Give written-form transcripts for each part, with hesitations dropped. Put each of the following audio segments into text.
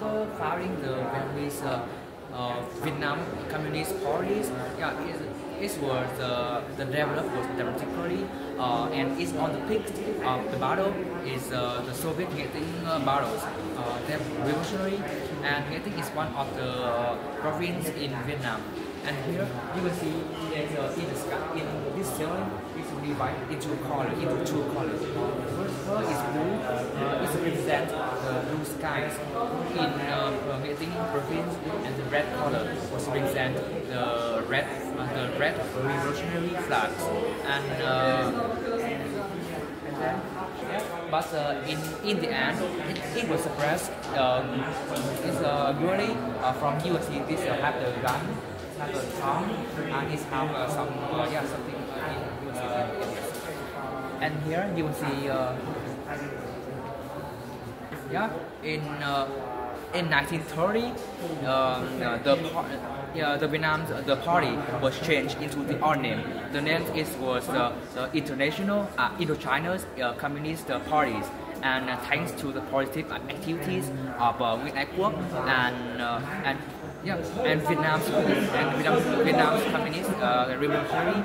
after founding the Vietnamese Vietnam Communist Parties, yeah, it was the development was dramatically, and it's on the peak of the battle is the Soviet Nghệ Tĩnh battles. They're revolutionary, and Nghệ Tĩnh is one of the province in Vietnam. And here you can see there's in the sky, in this ceiling, it's divided into two colors. The first color is blue, it represents the blue skies in Nghệ Tĩnh province, and the red color was represent the red revolutionary flags. And then, but in the end, it was suppressed. It's really from you see this have the gun. Have a tom and it have some something and here you will see in 1930 the Vietnam the party was changed into the old name. The name was the International Indochina's Communist Parties. And thanks to the positive activities of Nguyễn Ái Quốc and Vietnam's Communist Revolutionary,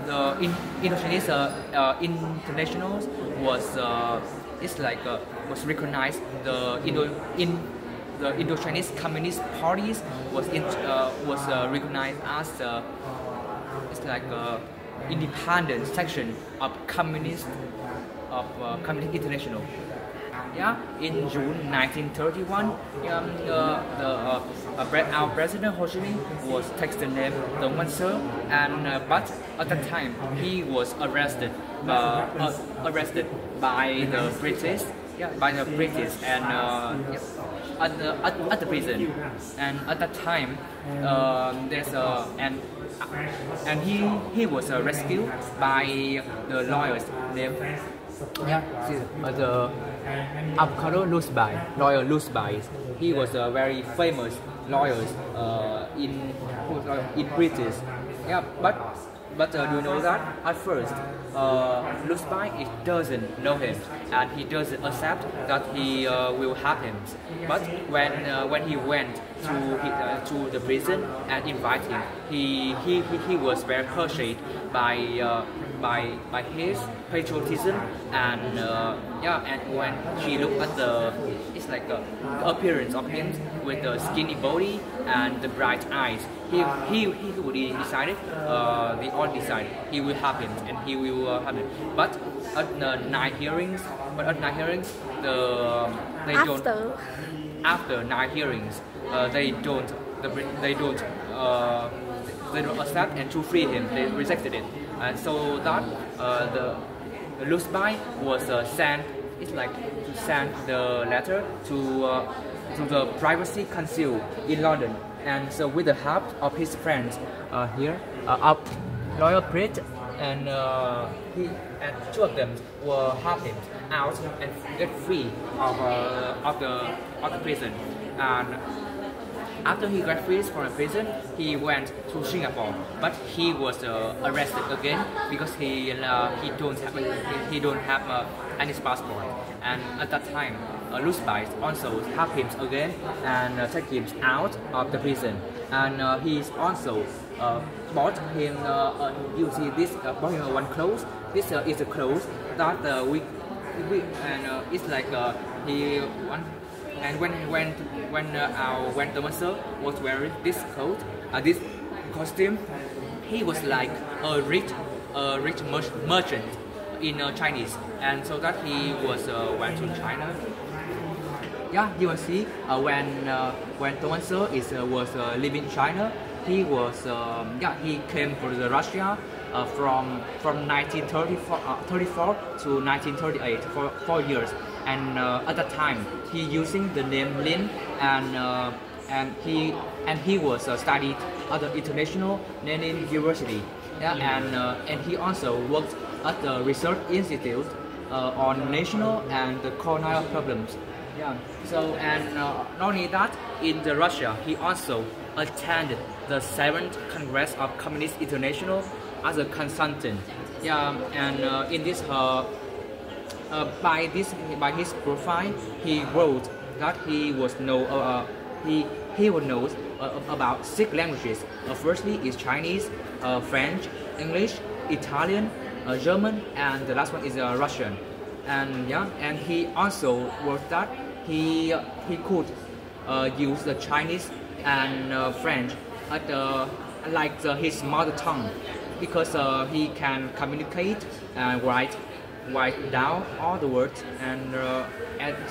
the international internationals was was recognized. The Indo-Chinese Communist Parties was recognized as it's like independent section of Communist International. Yeah, in June 1931, our President Ho Chi Minh was takes the name Dong Văn Sơ, and but at that time he was arrested by the British, and at the prison, and at that time there's and he was rescued by the lawyers named the Avocado Luce Bai, lawyer Luce Bai. He was a very famous lawyer in British. Yeah, but do you know that at first Luce Bai doesn't know him, and he doesn't accept that he will help him. But when he went to the prison and invite him, he was very touched by his patriotism, and and when she looked at the appearance of him with the skinny body and the bright eyes, he would decided they all decided he will help him and he will help him. But at the night hearings, after night hearings, they don't accept and to free him. They rejected it, and so that the Luce Bai was sent. It's like to send the letter to the Privacy Council in London, and so with the help of his friends here, Lawyer Pritt, and two of them will help him out and get free of the prison. And after he got free from the prison, he went to Singapore, but he was arrested again because he don't have any passport. And at that time, Luce Bai also helped him again and take him out of the prison. And he's also bought him. You see this bought him one clothes. This is a clothes that it's like he one. And when Dong Văn Sơ was wearing this coat, this costume, he was like a rich merchant in Chinese, and so that he was went to China. Yeah, you will see when Dong Văn Sơ was living in China, he was he came to the Russia from 1934 to 1938 for 4 years. And at that time, he using the name Lin, and he was studied at the International Lenin University. Yeah, and he also worked at the Research Institute on national and the colonial problems. Yeah. So and not only that, in the Russia, he also attended the 7th Congress of Communist International as a consultant. Yeah, and in this by his profile, he wrote that he was he would know about 6 languages. Firstly is Chinese, French, English, Italian, German, and the last one is Russian. And yeah, and he also wrote that he could use the Chinese and French at his mother tongue, because he can communicate and write down all the words, and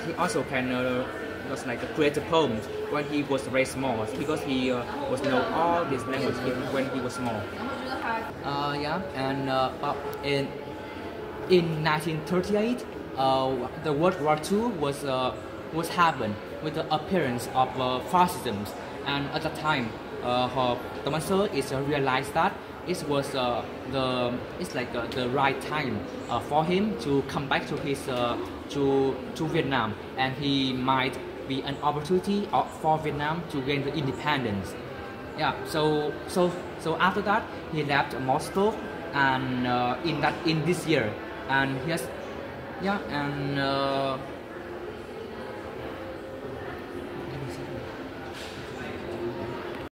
he also can was like create a poem when he was very small, because he was know all these languages when he was small. Yeah, and in 1938, the World War II was happened with the appearance of fascism, and at the time, Thomas is realized that it was the right time for him to come back to his to Vietnam, and he might be an opportunity for Vietnam to gain the independence. Yeah, so after that he left Moscow, and in this year, and he has, yeah, and